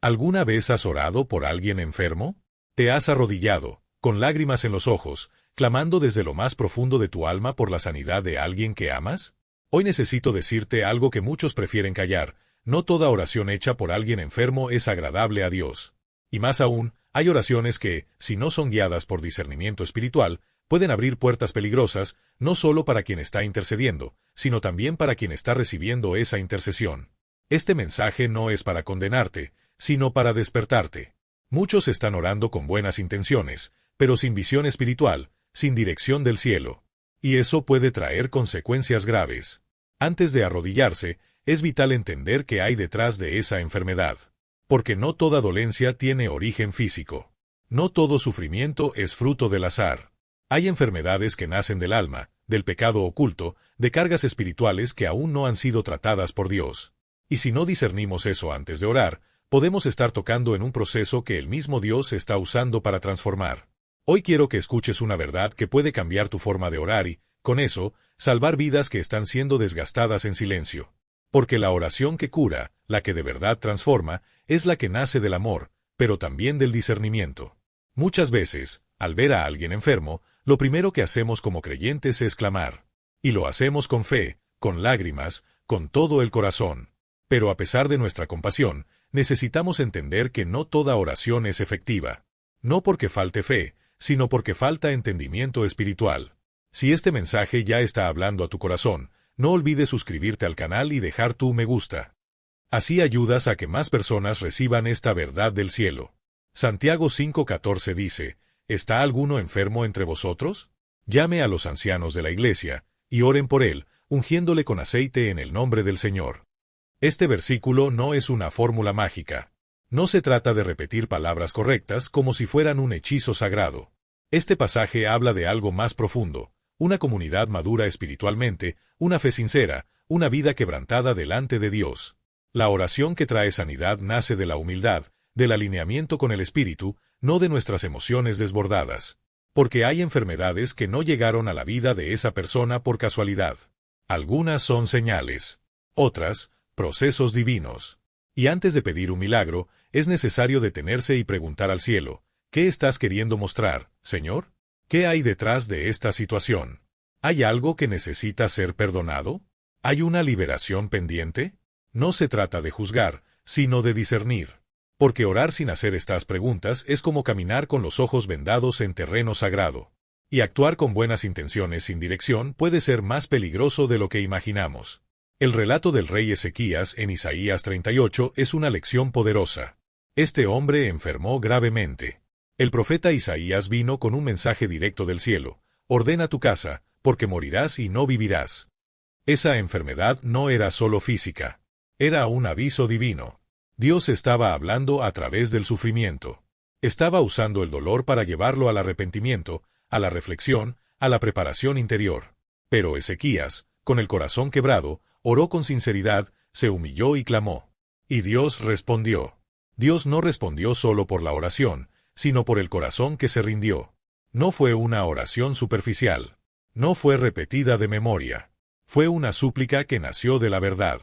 ¿Alguna vez has orado por alguien enfermo? ¿Te has arrodillado, con lágrimas en los ojos, clamando desde lo más profundo de tu alma por la sanidad de alguien que amas? Hoy necesito decirte algo que muchos prefieren callar: no toda oración hecha por alguien enfermo es agradable a Dios. Y más aún, hay oraciones que, si no son guiadas por discernimiento espiritual, pueden abrir puertas peligrosas, no solo para quien está intercediendo, sino también para quien está recibiendo esa intercesión. Este mensaje no es para condenarte, sino para despertarte. Muchos están orando con buenas intenciones, pero sin visión espiritual, sin dirección del cielo. Y eso puede traer consecuencias graves. Antes de arrodillarse, es vital entender qué hay detrás de esa enfermedad. Porque no toda dolencia tiene origen físico. No todo sufrimiento es fruto del azar. Hay enfermedades que nacen del alma, del pecado oculto, de cargas espirituales que aún no han sido tratadas por Dios. Y si no discernimos eso antes de orar, podemos estar tocando en un proceso que el mismo Dios está usando para transformar. Hoy quiero que escuches una verdad que puede cambiar tu forma de orar y, con eso, salvar vidas que están siendo desgastadas en silencio. Porque la oración que cura, la que de verdad transforma, es la que nace del amor, pero también del discernimiento. Muchas veces, al ver a alguien enfermo, lo primero que hacemos como creyentes es clamar. Y lo hacemos con fe, con lágrimas, con todo el corazón. Pero a pesar de nuestra compasión, necesitamos entender que no toda oración es efectiva. No porque falte fe, sino porque falta entendimiento espiritual. Si este mensaje ya está hablando a tu corazón, no olvides suscribirte al canal y dejar tu me gusta. Así ayudas a que más personas reciban esta verdad del cielo. Santiago 5:14 dice: ¿Está alguno enfermo entre vosotros? Llame a los ancianos de la iglesia, y oren por él, ungiéndole con aceite en el nombre del Señor. Este versículo no es una fórmula mágica. No se trata de repetir palabras correctas como si fueran un hechizo sagrado. Este pasaje habla de algo más profundo: una comunidad madura espiritualmente, una fe sincera, una vida quebrantada delante de Dios. La oración que trae sanidad nace de la humildad, del alineamiento con el Espíritu, no de nuestras emociones desbordadas. Porque hay enfermedades que no llegaron a la vida de esa persona por casualidad. Algunas son señales. Otras, procesos divinos. Y antes de pedir un milagro, es necesario detenerse y preguntar al cielo: ¿qué estás queriendo mostrar, Señor? ¿Qué hay detrás de esta situación? ¿Hay algo que necesita ser perdonado? ¿Hay una liberación pendiente? No se trata de juzgar, sino de discernir. Porque orar sin hacer estas preguntas es como caminar con los ojos vendados en terreno sagrado. Y actuar con buenas intenciones sin dirección puede ser más peligroso de lo que imaginamos. El relato del rey Ezequías en Isaías 38 es una lección poderosa. Este hombre enfermó gravemente. El profeta Isaías vino con un mensaje directo del cielo: ordena tu casa, porque morirás y no vivirás. Esa enfermedad no era solo física. Era un aviso divino. Dios estaba hablando a través del sufrimiento. Estaba usando el dolor para llevarlo al arrepentimiento, a la reflexión, a la preparación interior. Pero Ezequías, con el corazón quebrado, oró con sinceridad, se humilló y clamó. Y Dios respondió. Dios no respondió solo por la oración, sino por el corazón que se rindió. No fue una oración superficial. No fue repetida de memoria. Fue una súplica que nació de la verdad.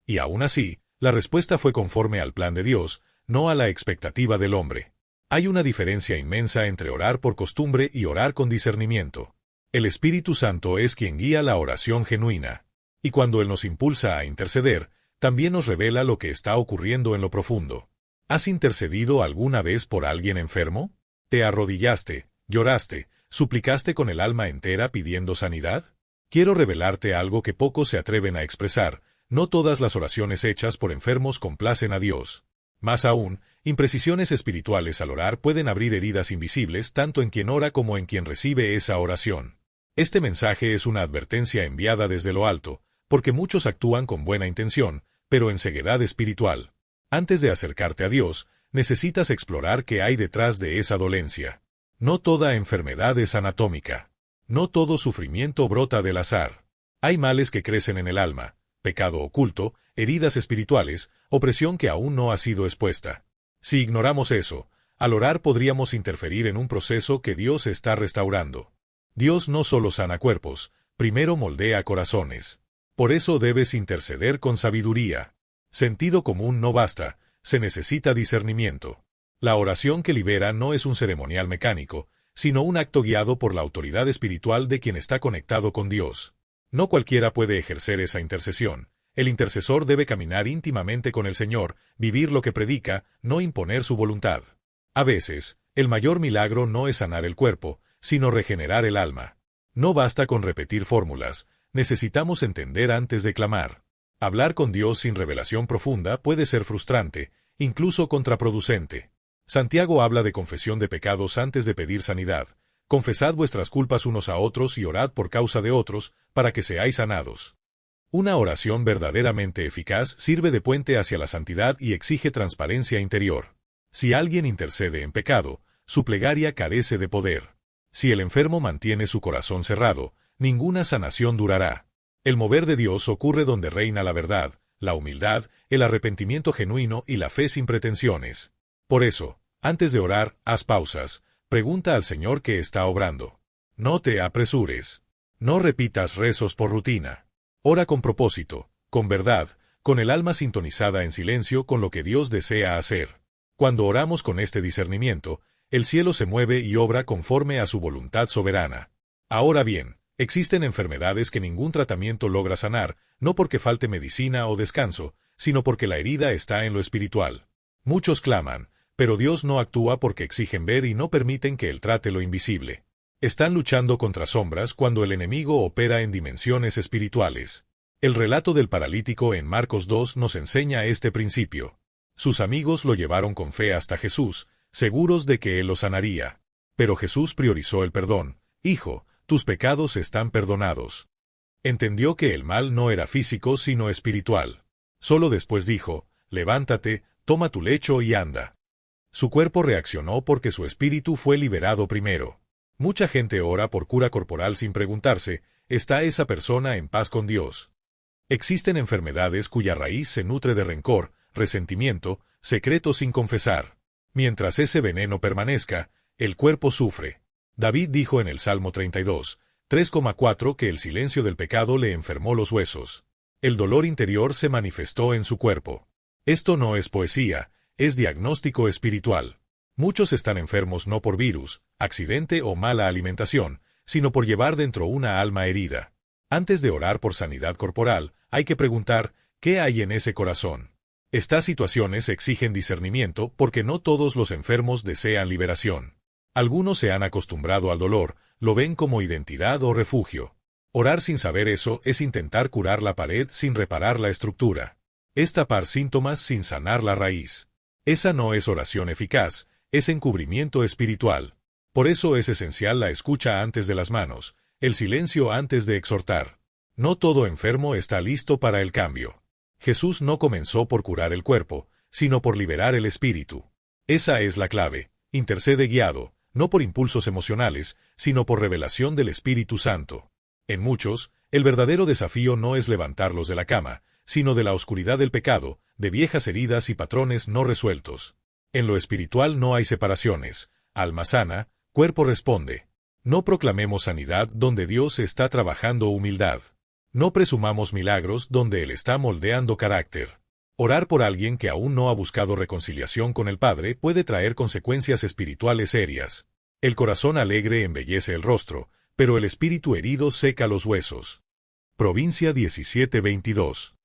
Y aún así, la respuesta fue conforme al plan de Dios, no a la expectativa del hombre. Hay una diferencia inmensa entre orar por costumbre y orar con discernimiento. El Espíritu Santo es quien guía la oración genuina. Y cuando Él nos impulsa a interceder, también nos revela lo que está ocurriendo en lo profundo. ¿Has intercedido alguna vez por alguien enfermo? ¿Te arrodillaste, lloraste, suplicaste con el alma entera pidiendo sanidad? Quiero revelarte algo que pocos se atreven a expresar: no todas las oraciones hechas por enfermos complacen a Dios. Más aún, imprecisiones espirituales al orar pueden abrir heridas invisibles tanto en quien ora como en quien recibe esa oración. Este mensaje es una advertencia enviada desde lo alto, porque muchos actúan con buena intención, pero en ceguedad espiritual. Antes de acercarte a Dios, necesitas explorar qué hay detrás de esa dolencia. No toda enfermedad es anatómica. No todo sufrimiento brota del azar. Hay males que crecen en el alma, pecado oculto, heridas espirituales, opresión que aún no ha sido expuesta. Si ignoramos eso, al orar podríamos interferir en un proceso que Dios está restaurando. Dios no solo sana cuerpos, primero moldea corazones. Por eso debes interceder con sabiduría. Sentido común no basta, se necesita discernimiento. La oración que libera no es un ceremonial mecánico, sino un acto guiado por la autoridad espiritual de quien está conectado con Dios. No cualquiera puede ejercer esa intercesión. El intercesor debe caminar íntimamente con el Señor, vivir lo que predica, no imponer su voluntad. A veces, el mayor milagro no es sanar el cuerpo, sino regenerar el alma. No basta con repetir fórmulas, necesitamos entender antes de clamar. Hablar con Dios sin revelación profunda puede ser frustrante, incluso contraproducente. Santiago habla de confesión de pecados antes de pedir sanidad. Confesad vuestras culpas unos a otros y orad por causa de otros, para que seáis sanados. Una oración verdaderamente eficaz sirve de puente hacia la santidad y exige transparencia interior. Si alguien intercede en pecado, su plegaria carece de poder. Si el enfermo mantiene su corazón cerrado, ninguna sanación durará. El mover de Dios ocurre donde reina la verdad, la humildad, el arrepentimiento genuino y la fe sin pretensiones. Por eso, antes de orar, haz pausas, pregunta al Señor qué está obrando. No te apresures. No repitas rezos por rutina. Ora con propósito, con verdad, con el alma sintonizada en silencio con lo que Dios desea hacer. Cuando oramos con este discernimiento, el cielo se mueve y obra conforme a su voluntad soberana. Ahora bien, existen enfermedades que ningún tratamiento logra sanar, no porque falte medicina o descanso, sino porque la herida está en lo espiritual. Muchos claman, pero Dios no actúa porque exigen ver y no permiten que Él trate lo invisible. Están luchando contra sombras cuando el enemigo opera en dimensiones espirituales. El relato del paralítico en Marcos 2 nos enseña este principio. Sus amigos lo llevaron con fe hasta Jesús, seguros de que Él lo sanaría. Pero Jesús priorizó el perdón. Hijo, tus pecados están perdonados. Entendió que el mal no era físico sino espiritual. Solo después dijo, levántate, toma tu lecho y anda. Su cuerpo reaccionó porque su espíritu fue liberado primero. Mucha gente ora por cura corporal sin preguntarse, ¿está esa persona en paz con Dios? Existen enfermedades cuya raíz se nutre de rencor, resentimiento, secreto sin confesar. Mientras ese veneno permanezca, el cuerpo sufre. David dijo en el Salmo 32, 3,4 que el silencio del pecado le enfermó los huesos. El dolor interior se manifestó en su cuerpo. Esto no es poesía, es diagnóstico espiritual. Muchos están enfermos no por virus, accidente o mala alimentación, sino por llevar dentro una alma herida. Antes de orar por sanidad corporal, hay que preguntar, ¿qué hay en ese corazón? Estas situaciones exigen discernimiento porque no todos los enfermos desean liberación. Algunos se han acostumbrado al dolor, lo ven como identidad o refugio. Orar sin saber eso es intentar curar la pared sin reparar la estructura. Es tapar síntomas sin sanar la raíz. Esa no es oración eficaz, es encubrimiento espiritual. Por eso es esencial la escucha antes de las manos, el silencio antes de exhortar. No todo enfermo está listo para el cambio. Jesús no comenzó por curar el cuerpo, sino por liberar el espíritu. Esa es la clave. Intercede guiado, no por impulsos emocionales, sino por revelación del Espíritu Santo. En muchos, el verdadero desafío no es levantarlos de la cama, sino de la oscuridad del pecado, de viejas heridas y patrones no resueltos. En lo espiritual no hay separaciones. Alma sana, cuerpo responde. No proclamemos sanidad donde Dios está trabajando humildad. No presumamos milagros donde Él está moldeando carácter. Orar por alguien que aún no ha buscado reconciliación con el Padre puede traer consecuencias espirituales serias. El corazón alegre embellece el rostro, pero el espíritu herido seca los huesos. Provincia 17:22.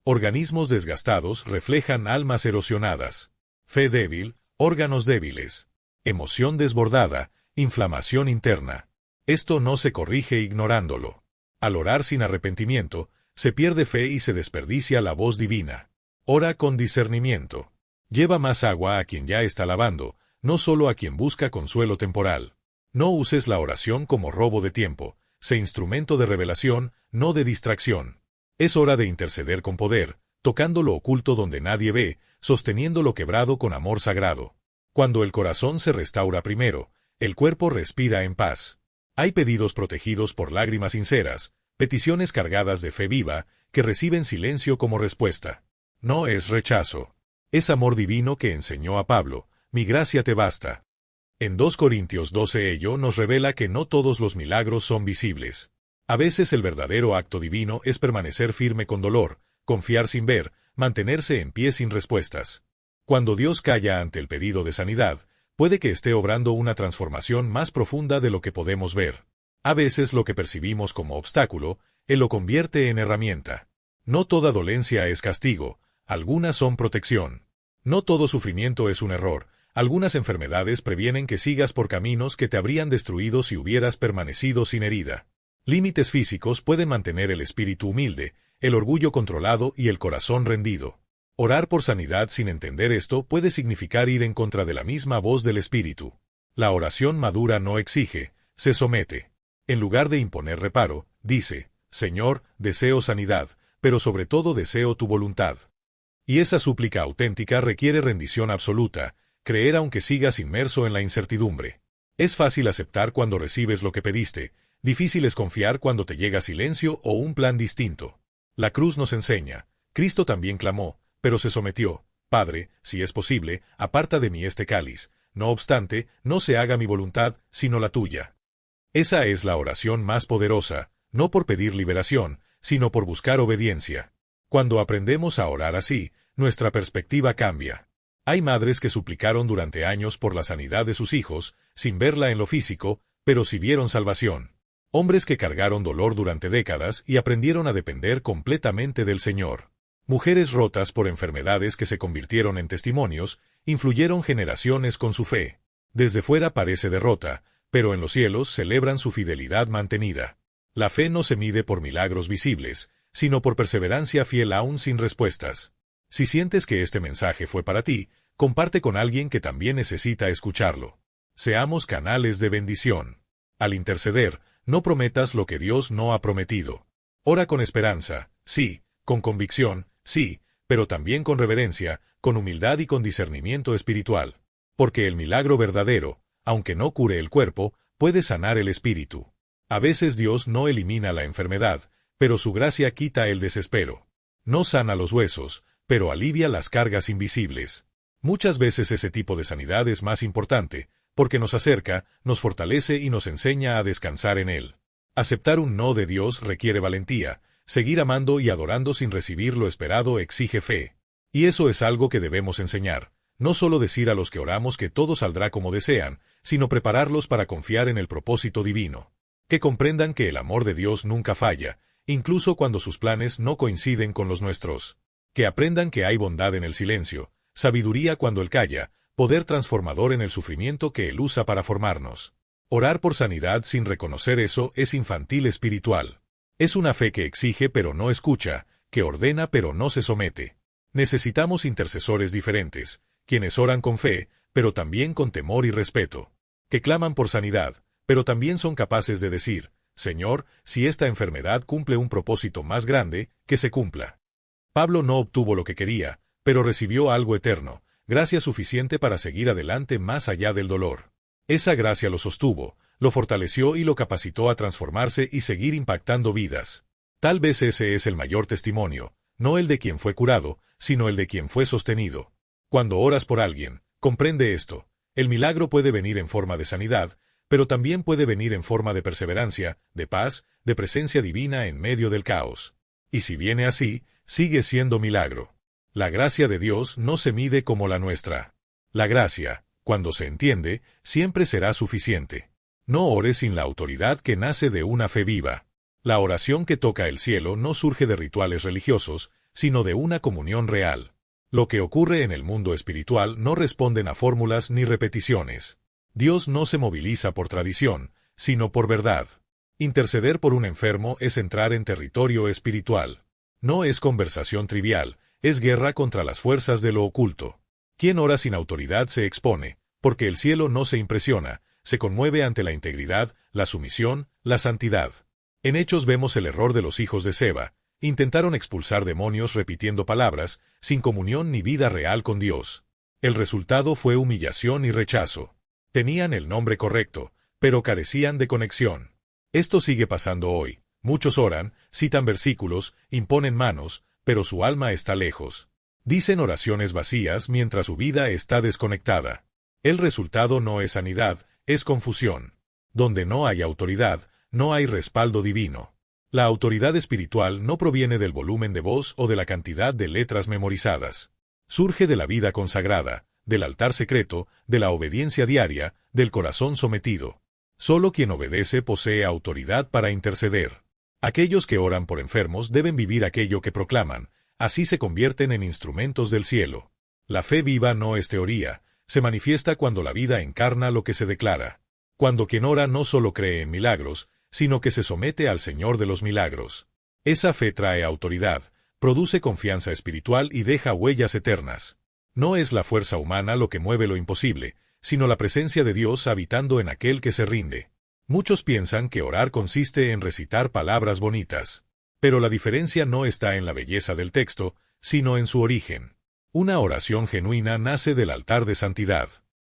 Organismos desgastados reflejan almas erosionadas. Fe débil, órganos débiles. Emoción desbordada, inflamación interna. Esto no se corrige ignorándolo. Al orar sin arrepentimiento, se pierde fe y se desperdicia la voz divina. Ora con discernimiento. Lleva más agua a quien ya está lavando, no solo a quien busca consuelo temporal. No uses la oración como robo de tiempo, sé instrumento de revelación, no de distracción. Es hora de interceder con poder, tocando lo oculto donde nadie ve, sosteniendo lo quebrado con amor sagrado. Cuando el corazón se restaura primero, el cuerpo respira en paz. Hay pedidos protegidos por lágrimas sinceras, peticiones cargadas de fe viva, que reciben silencio como respuesta. No es rechazo. Es amor divino que enseñó a Pablo, mi gracia te basta. En 2 Corintios 12 ello nos revela que no todos los milagros son visibles. A veces el verdadero acto divino es permanecer firme con dolor, confiar sin ver, mantenerse en pie sin respuestas. Cuando Dios calla ante el pedido de sanidad, puede que esté obrando una transformación más profunda de lo que podemos ver. A veces lo que percibimos como obstáculo, Él lo convierte en herramienta. No toda dolencia es castigo, algunas son protección. No todo sufrimiento es un error, algunas enfermedades previenen que sigas por caminos que te habrían destruido si hubieras permanecido sin herida. Límites físicos pueden mantener el espíritu humilde, el orgullo controlado y el corazón rendido. Orar por sanidad sin entender esto puede significar ir en contra de la misma voz del espíritu. La oración madura no exige, se somete. En lugar de imponer reparo, dice, Señor, deseo sanidad, pero sobre todo deseo tu voluntad. Y esa súplica auténtica requiere rendición absoluta, creer aunque sigas inmerso en la incertidumbre. Es fácil aceptar cuando recibes lo que pediste, difícil es confiar cuando te llega silencio o un plan distinto. La cruz nos enseña, Cristo también clamó, pero se sometió, Padre, si es posible, aparta de mí este cáliz, no obstante, no se haga mi voluntad, sino la tuya. Esa es la oración más poderosa, no por pedir liberación, sino por buscar obediencia. Cuando aprendemos a orar así, nuestra perspectiva cambia. Hay madres que suplicaron durante años por la sanidad de sus hijos, sin verla en lo físico, pero sí vieron salvación. Hombres que cargaron dolor durante décadas y aprendieron a depender completamente del Señor. Mujeres rotas por enfermedades que se convirtieron en testimonios, influyeron generaciones con su fe. Desde fuera parece derrota, pero en los cielos celebran su fidelidad mantenida. La fe no se mide por milagros visibles, sino por perseverancia fiel aún sin respuestas. Si sientes que este mensaje fue para ti, comparte con alguien que también necesita escucharlo. Seamos canales de bendición. Al interceder, no prometas lo que Dios no ha prometido. Ora con esperanza, sí, con convicción, sí, pero también con reverencia, con humildad y con discernimiento espiritual. Porque el milagro verdadero, aunque no cure el cuerpo, puede sanar el espíritu. A veces Dios no elimina la enfermedad, pero su gracia quita el desespero. No sana los huesos, pero alivia las cargas invisibles. Muchas veces ese tipo de sanidad es más importante, porque nos acerca, nos fortalece y nos enseña a descansar en Él. Aceptar un no de Dios requiere valentía, seguir amando y adorando sin recibir lo esperado exige fe. Y eso es algo que debemos enseñar, no solo decir a los que oramos que todo saldrá como desean, sino prepararlos para confiar en el propósito divino. Que comprendan que el amor de Dios nunca falla, incluso cuando sus planes no coinciden con los nuestros. Que aprendan que hay bondad en el silencio, sabiduría cuando Él calla, poder transformador en el sufrimiento que Él usa para formarnos. Orar por sanidad sin reconocer eso es infantil espiritual. Es una fe que exige pero no escucha, que ordena pero no se somete. Necesitamos intercesores diferentes, quienes oran con fe, pero también con temor y respeto. Que claman por sanidad, pero también son capaces de decir, Señor, si esta enfermedad cumple un propósito más grande, que se cumpla. Pablo no obtuvo lo que quería, pero recibió algo eterno, gracia suficiente para seguir adelante más allá del dolor. Esa gracia lo sostuvo, lo fortaleció y lo capacitó a transformarse y seguir impactando vidas. Tal vez ese es el mayor testimonio, no el de quien fue curado, sino el de quien fue sostenido. Cuando oras por alguien, comprende esto, el milagro puede venir en forma de sanidad, pero también puede venir en forma de perseverancia, de paz, de presencia divina en medio del caos. Y si viene así, sigue siendo milagro. La gracia de Dios no se mide como la nuestra. La gracia, cuando se entiende, siempre será suficiente. No ores sin la autoridad que nace de una fe viva. La oración que toca el cielo no surge de rituales religiosos, sino de una comunión real. Lo que ocurre en el mundo espiritual no responden a fórmulas ni repeticiones. Dios no se moviliza por tradición, sino por verdad. Interceder por un enfermo es entrar en territorio espiritual. No es conversación trivial, es guerra contra las fuerzas de lo oculto. Quien ora sin autoridad se expone, porque el cielo no se impresiona, se conmueve ante la integridad, la sumisión, la santidad. En Hechos vemos el error de los hijos de Seba. Intentaron expulsar demonios repitiendo palabras, sin comunión ni vida real con Dios. El resultado fue humillación y rechazo. Tenían el nombre correcto, pero carecían de conexión. Esto sigue pasando hoy. Muchos oran, citan versículos, imponen manos, pero su alma está lejos. Dicen oraciones vacías mientras su vida está desconectada. El resultado no es sanidad, es confusión. Donde no hay autoridad, no hay respaldo divino. La autoridad espiritual no proviene del volumen de voz o de la cantidad de letras memorizadas. Surge de la vida consagrada, del altar secreto, de la obediencia diaria, del corazón sometido. Solo quien obedece posee autoridad para interceder. Aquellos que oran por enfermos deben vivir aquello que proclaman, así se convierten en instrumentos del cielo. La fe viva no es teoría, se manifiesta cuando la vida encarna lo que se declara. Cuando quien ora no solo cree en milagros, sino que se somete al Señor de los milagros. Esa fe trae autoridad, produce confianza espiritual y deja huellas eternas. No es la fuerza humana lo que mueve lo imposible, sino la presencia de Dios habitando en aquel que se rinde. Muchos piensan que orar consiste en recitar palabras bonitas. Pero la diferencia no está en la belleza del texto, sino en su origen. Una oración genuina nace del altar de santidad.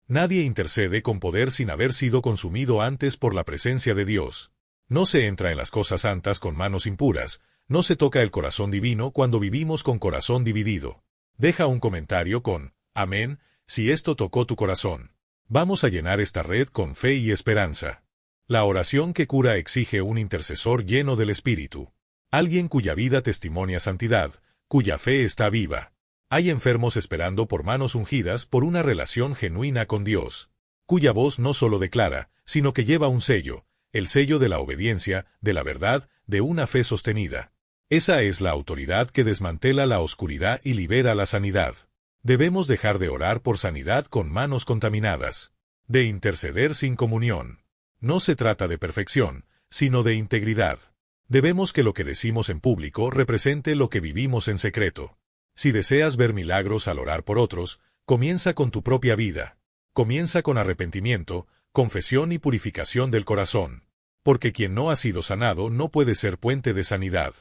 Nadie intercede con poder sin haber sido consumido antes por la presencia de Dios. No se entra en las cosas santas con manos impuras, no se toca el corazón divino cuando vivimos con corazón dividido. Deja un comentario con, amén, si esto tocó tu corazón. Vamos a llenar esta red con fe y esperanza. La oración que cura exige un intercesor lleno del Espíritu. Alguien cuya vida testimonia santidad, cuya fe está viva. Hay enfermos esperando por manos ungidas por una relación genuina con Dios, cuya voz no solo declara, sino que lleva un sello, el sello de la obediencia, de la verdad, de una fe sostenida. Esa es la autoridad que desmantela la oscuridad y libera la sanidad. Debemos dejar de orar por sanidad con manos contaminadas, de interceder sin comunión. No se trata de perfección, sino de integridad. Debemos que lo que decimos en público represente lo que vivimos en secreto. Si deseas ver milagros al orar por otros, comienza con tu propia vida. Comienza con arrepentimiento, confesión y purificación del corazón. Porque quien no ha sido sanado no puede ser puente de sanidad.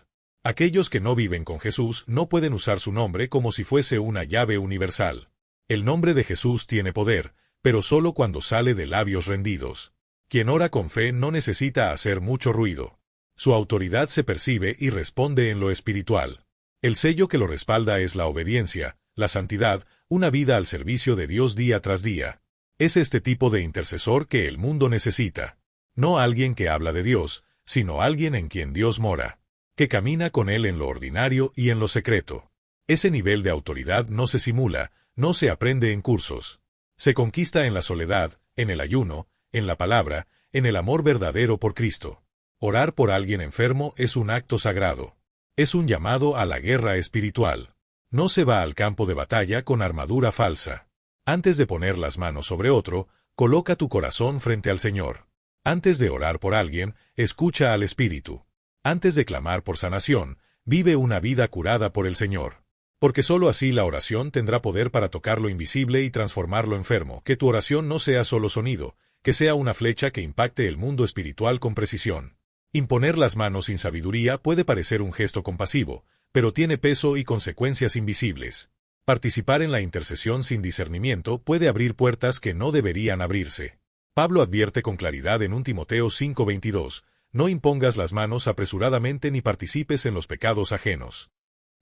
Aquellos que no viven con Jesús no pueden usar su nombre como si fuese una llave universal. El nombre de Jesús tiene poder, pero solo cuando sale de labios rendidos. Quien ora con fe no necesita hacer mucho ruido. Su autoridad se percibe y responde en lo espiritual. El sello que lo respalda es la obediencia, la santidad, una vida al servicio de Dios día tras día. Es este tipo de intercesor que el mundo necesita. No alguien que habla de Dios, sino alguien en quien Dios mora, que camina con Él en lo ordinario y en lo secreto. Ese nivel de autoridad no se simula, no se aprende en cursos. Se conquista en la soledad, en el ayuno, en la palabra, en el amor verdadero por Cristo. Orar por alguien enfermo es un acto sagrado. Es un llamado a la guerra espiritual. No se va al campo de batalla con armadura falsa. Antes de poner las manos sobre otro, coloca tu corazón frente al Señor. Antes de orar por alguien, escucha al Espíritu. Antes de clamar por sanación, vive una vida curada por el Señor. Porque sólo así la oración tendrá poder para tocar lo invisible y transformar lo enfermo. Que tu oración no sea solo sonido, que sea una flecha que impacte el mundo espiritual con precisión. Imponer las manos sin sabiduría puede parecer un gesto compasivo, pero tiene peso y consecuencias invisibles. Participar en la intercesión sin discernimiento puede abrir puertas que no deberían abrirse. Pablo advierte con claridad en 1 Timoteo 5:22, no impongas las manos apresuradamente ni participes en los pecados ajenos.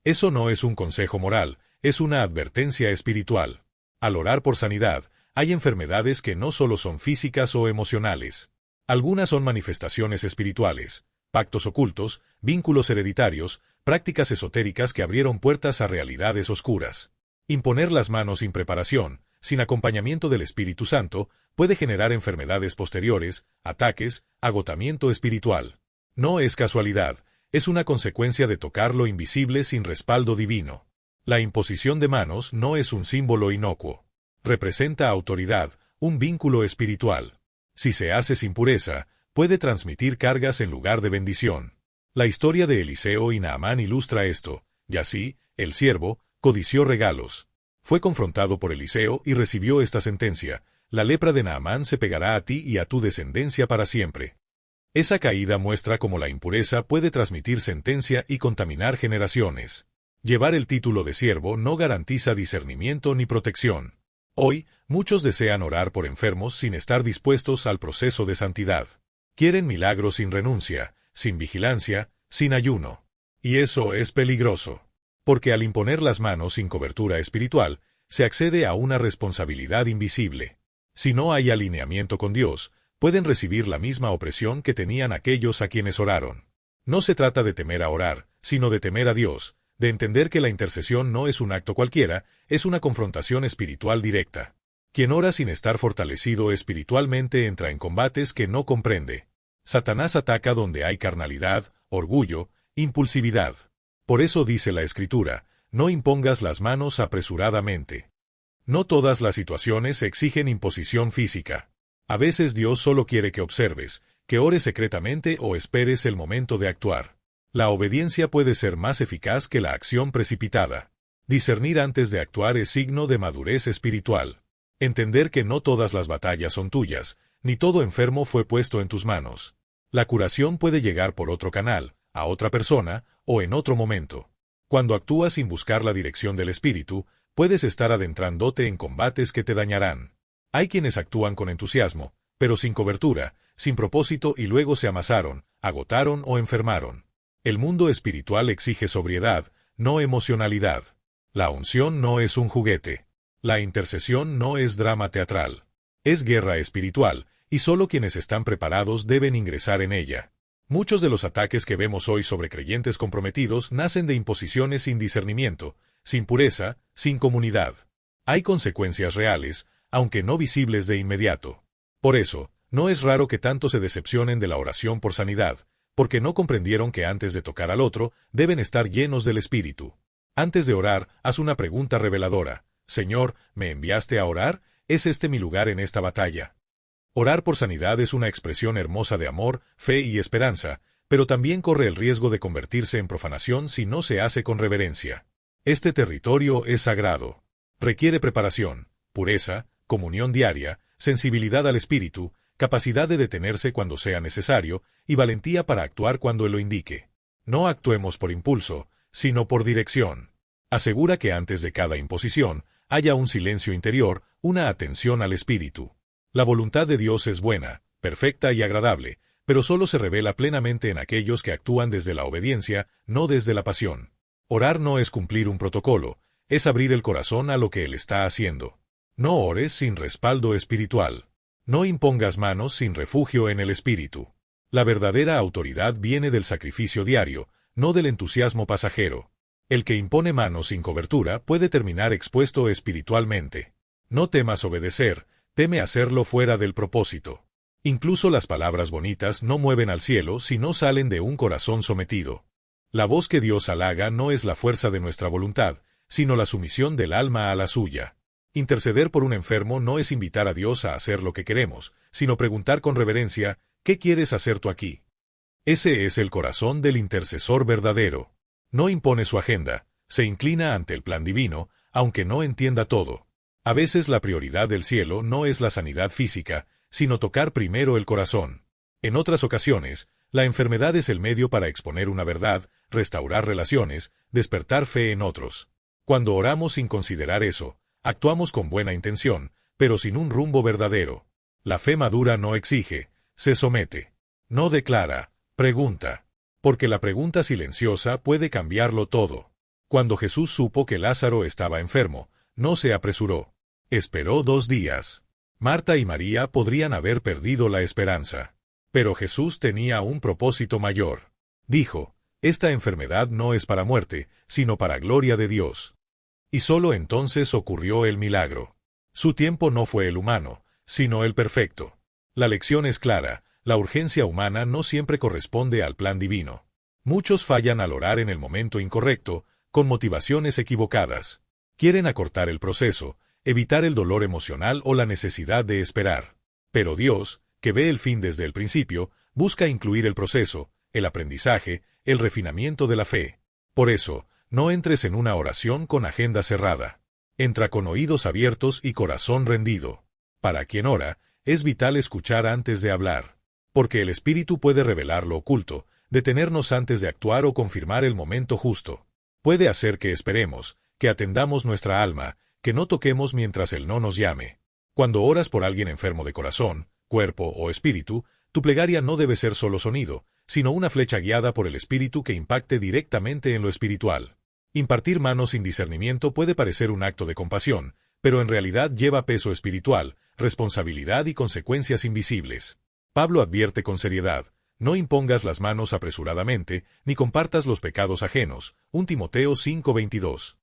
Eso no es un consejo moral, es una advertencia espiritual. Al orar por sanidad, hay enfermedades que no solo son físicas o emocionales. Algunas son manifestaciones espirituales, pactos ocultos, vínculos hereditarios, prácticas esotéricas que abrieron puertas a realidades oscuras. Imponer las manos sin preparación, sin acompañamiento del Espíritu Santo, puede generar enfermedades posteriores, ataques, agotamiento espiritual. No es casualidad, es una consecuencia de tocar lo invisible sin respaldo divino. La imposición de manos no es un símbolo inocuo. Representa autoridad, un vínculo espiritual. Si se hace sin pureza, puede transmitir cargas en lugar de bendición. La historia de Eliseo y Naamán ilustra esto. Y así, el siervo, codició regalos. Fue confrontado por Eliseo y recibió esta sentencia: la lepra de Naamán se pegará a ti y a tu descendencia para siempre. Esa caída muestra cómo la impureza puede transmitir sentencia y contaminar generaciones. Llevar el título de siervo no garantiza discernimiento ni protección. Hoy, muchos desean orar por enfermos sin estar dispuestos al proceso de santidad. Quieren milagros sin renuncia, sin vigilancia, sin ayuno. Y eso es peligroso. Porque al imponer las manos sin cobertura espiritual, se accede a una responsabilidad invisible. Si no hay alineamiento con Dios, pueden recibir la misma opresión que tenían aquellos a quienes oraron. No se trata de temer a orar, sino de temer a Dios, de entender que la intercesión no es un acto cualquiera, es una confrontación espiritual directa. Quien ora sin estar fortalecido espiritualmente entra en combates que no comprende. Satanás ataca donde hay carnalidad, orgullo, impulsividad. Por eso dice la Escritura, no impongas las manos apresuradamente. No todas las situaciones exigen imposición física. A veces Dios solo quiere que observes, que ores secretamente o esperes el momento de actuar. La obediencia puede ser más eficaz que la acción precipitada. Discernir antes de actuar es signo de madurez espiritual. Entender que no todas las batallas son tuyas, ni todo enfermo fue puesto en tus manos. La curación puede llegar por otro canal, a otra persona, o en otro momento. Cuando actúas sin buscar la dirección del Espíritu, puedes estar adentrándote en combates que te dañarán. Hay quienes actúan con entusiasmo, pero sin cobertura, sin propósito y luego se amasaron, agotaron o enfermaron. El mundo espiritual exige sobriedad, no emocionalidad. La unción no es un juguete. La intercesión no es drama teatral. Es guerra espiritual, y solo quienes están preparados deben ingresar en ella. Muchos de los ataques que vemos hoy sobre creyentes comprometidos nacen de imposiciones sin discernimiento, sin pureza, sin comunidad. Hay consecuencias reales, aunque no visibles de inmediato. Por eso, no es raro que tanto se decepcionen de la oración por sanidad, porque no comprendieron que antes de tocar al otro, deben estar llenos del Espíritu. Antes de orar, haz una pregunta reveladora. Señor, ¿me enviaste a orar? ¿Es este mi lugar en esta batalla? Orar por sanidad es una expresión hermosa de amor, fe y esperanza, pero también corre el riesgo de convertirse en profanación si no se hace con reverencia. Este territorio es sagrado. Requiere preparación, pureza, comunión diaria, sensibilidad al Espíritu, capacidad de detenerse cuando sea necesario y valentía para actuar cuando Él lo indique. No actuemos por impulso, sino por dirección. Asegura que antes de cada imposición haya un silencio interior, una atención al Espíritu. La voluntad de Dios es buena, perfecta y agradable, pero solo se revela plenamente en aquellos que actúan desde la obediencia, no desde la pasión. Orar no es cumplir un protocolo, es abrir el corazón a lo que Él está haciendo. No ores sin respaldo espiritual. No impongas manos sin refugio en el Espíritu. La verdadera autoridad viene del sacrificio diario, no del entusiasmo pasajero. El que impone manos sin cobertura puede terminar expuesto espiritualmente. No temas obedecer, teme hacerlo fuera del propósito. Incluso las palabras bonitas no mueven al cielo si no salen de un corazón sometido. La voz que Dios halaga no es la fuerza de nuestra voluntad, sino la sumisión del alma a la suya. Interceder por un enfermo no es invitar a Dios a hacer lo que queremos, sino preguntar con reverencia, ¿qué quieres hacer tú aquí? Ese es el corazón del intercesor verdadero. No impone su agenda, se inclina ante el plan divino, aunque no entienda todo. A veces la prioridad del cielo no es la sanidad física, sino tocar primero el corazón. En otras ocasiones, la enfermedad es el medio para exponer una verdad, restaurar relaciones, despertar fe en otros. Cuando oramos sin considerar eso, actuamos con buena intención, pero sin un rumbo verdadero. La fe madura no exige, se somete. No declara, pregunta. Porque la pregunta silenciosa puede cambiarlo todo. Cuando Jesús supo que Lázaro estaba enfermo, no se apresuró. Esperó 2 días. Marta y María podrían haber perdido la esperanza. Pero Jesús tenía un propósito mayor. Dijo, esta enfermedad no es para muerte, sino para gloria de Dios. Y solo entonces ocurrió el milagro. Su tiempo no fue el humano, sino el perfecto. La lección es clara. La urgencia humana no siempre corresponde al plan divino. Muchos fallan al orar en el momento incorrecto, con motivaciones equivocadas. Quieren acortar el proceso, evitar el dolor emocional o la necesidad de esperar. Pero Dios, que ve el fin desde el principio, busca incluir el proceso, el aprendizaje, el refinamiento de la fe. Por eso, no entres en una oración con agenda cerrada. Entra con oídos abiertos y corazón rendido. Para quien ora, es vital escuchar antes de hablar. Porque el Espíritu puede revelar lo oculto, detenernos antes de actuar o confirmar el momento justo. Puede hacer que esperemos, que atendamos nuestra alma, que no toquemos mientras Él no nos llame. Cuando oras por alguien enfermo de corazón, cuerpo o espíritu, tu plegaria no debe ser solo sonido, sino una flecha guiada por el Espíritu que impacte directamente en lo espiritual. Impartir manos sin discernimiento puede parecer un acto de compasión, pero en realidad lleva peso espiritual, responsabilidad y consecuencias invisibles. Pablo advierte con seriedad, No impongas las manos apresuradamente, ni compartas los pecados ajenos. 1 Timoteo 5:22.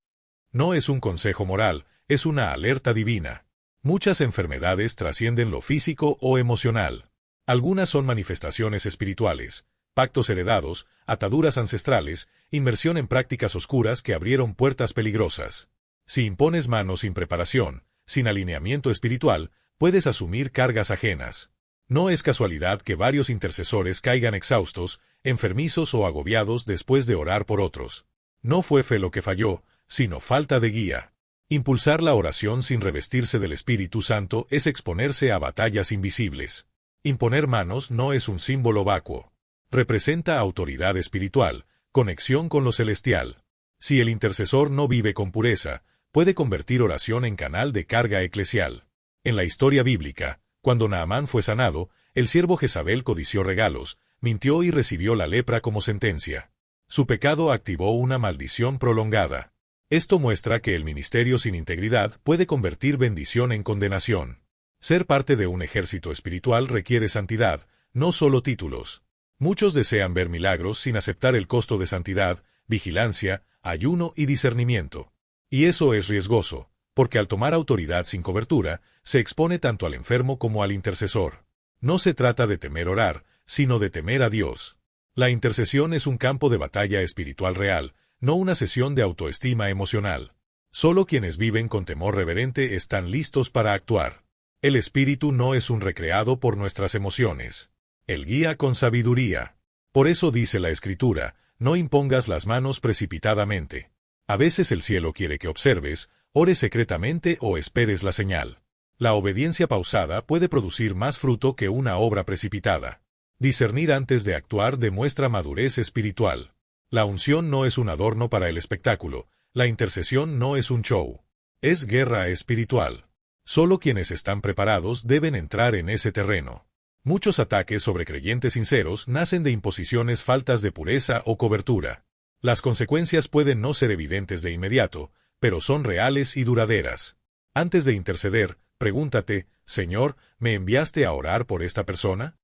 No es un consejo moral, es una alerta divina. Muchas enfermedades trascienden lo físico o emocional. Algunas son manifestaciones espirituales, pactos heredados, ataduras ancestrales, inmersión en prácticas oscuras que abrieron puertas peligrosas. Si impones manos sin preparación, sin alineamiento espiritual, puedes asumir cargas ajenas. No es casualidad que varios intercesores caigan exhaustos, enfermizos o agobiados después de orar por otros. No fue fe lo que falló, sino falta de guía. Impulsar la oración sin revestirse del Espíritu Santo es exponerse a batallas invisibles. Imponer manos no es un símbolo vacuo. Representa autoridad espiritual, conexión con lo celestial. Si el intercesor no vive con pureza, puede convertir oración en canal de carga eclesial. En la historia bíblica, cuando Naamán fue sanado, el siervo Jezabel codició regalos, mintió y recibió la lepra como sentencia. Su pecado activó una maldición prolongada. Esto muestra que el ministerio sin integridad puede convertir bendición en condenación. Ser parte de un ejército espiritual requiere santidad, no solo títulos. Muchos desean ver milagros sin aceptar el costo de santidad, vigilancia, ayuno y discernimiento. Y eso es riesgoso, porque al tomar autoridad sin cobertura, se expone tanto al enfermo como al intercesor. No se trata de temer orar, sino de temer a Dios. La intercesión es un campo de batalla espiritual real, no una sesión de autoestima emocional. Solo quienes viven con temor reverente están listos para actuar. El espíritu no es un recreado por nuestras emociones. Él guía con sabiduría. Por eso dice la Escritura, no impongas las manos precipitadamente. A veces el cielo quiere que observes, ores secretamente o esperes la señal. La obediencia pausada puede producir más fruto que una obra precipitada. Discernir antes de actuar demuestra madurez espiritual. La unción no es un adorno para el espectáculo, la intercesión no es un show. Es guerra espiritual. Solo quienes están preparados deben entrar en ese terreno. Muchos ataques sobre creyentes sinceros nacen de imposiciones faltas de pureza o cobertura. Las consecuencias pueden no ser evidentes de inmediato, pero son reales y duraderas. Antes de interceder, pregúntate, Señor, ¿me enviaste a orar por esta persona?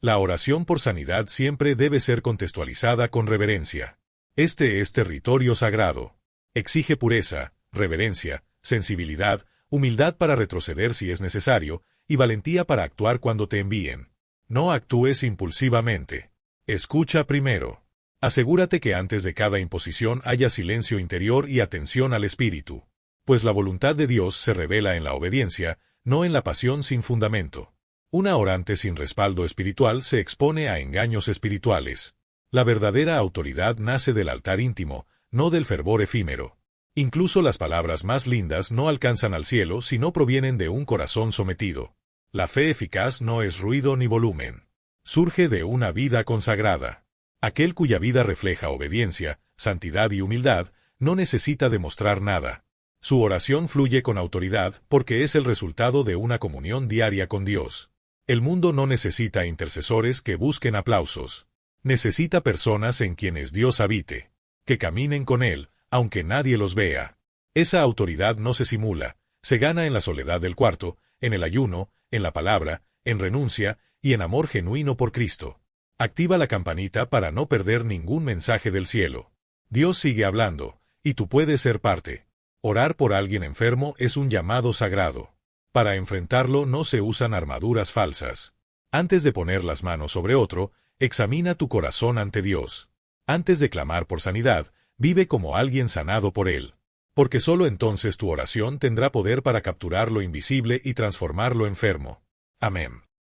La oración por sanidad siempre debe ser contextualizada con reverencia. Este es territorio sagrado. Exige pureza, reverencia, sensibilidad, humildad para retroceder si es necesario, y valentía para actuar cuando te envíen. No actúes impulsivamente. Escucha primero. Asegúrate que antes de cada imposición haya silencio interior y atención al espíritu. Pues la voluntad de Dios se revela en la obediencia, no en la pasión sin fundamento. Una orante sin respaldo espiritual se expone a engaños espirituales. La verdadera autoridad nace del altar íntimo, no del fervor efímero. Incluso las palabras más lindas no alcanzan al cielo si no provienen de un corazón sometido. La fe eficaz no es ruido ni volumen. Surge de una vida consagrada. Aquel cuya vida refleja obediencia, santidad y humildad, no necesita demostrar nada. Su oración fluye con autoridad porque es el resultado de una comunión diaria con Dios. El mundo no necesita intercesores que busquen aplausos. Necesita personas en quienes Dios habite, que caminen con Él, aunque nadie los vea. Esa autoridad no se simula, se gana en la soledad del cuarto, en el ayuno, en la palabra, en renuncia y en amor genuino por Cristo. Activa la campanita para no perder ningún mensaje del cielo. Dios sigue hablando, y tú puedes ser parte. Orar por alguien enfermo es un llamado sagrado. Para enfrentarlo no se usan armaduras falsas. Antes de poner las manos sobre otro, examina tu corazón ante Dios. Antes de clamar por sanidad, vive como alguien sanado por Él. Porque solo entonces tu oración tendrá poder para capturar lo invisible y transformar lo enfermo. Amén.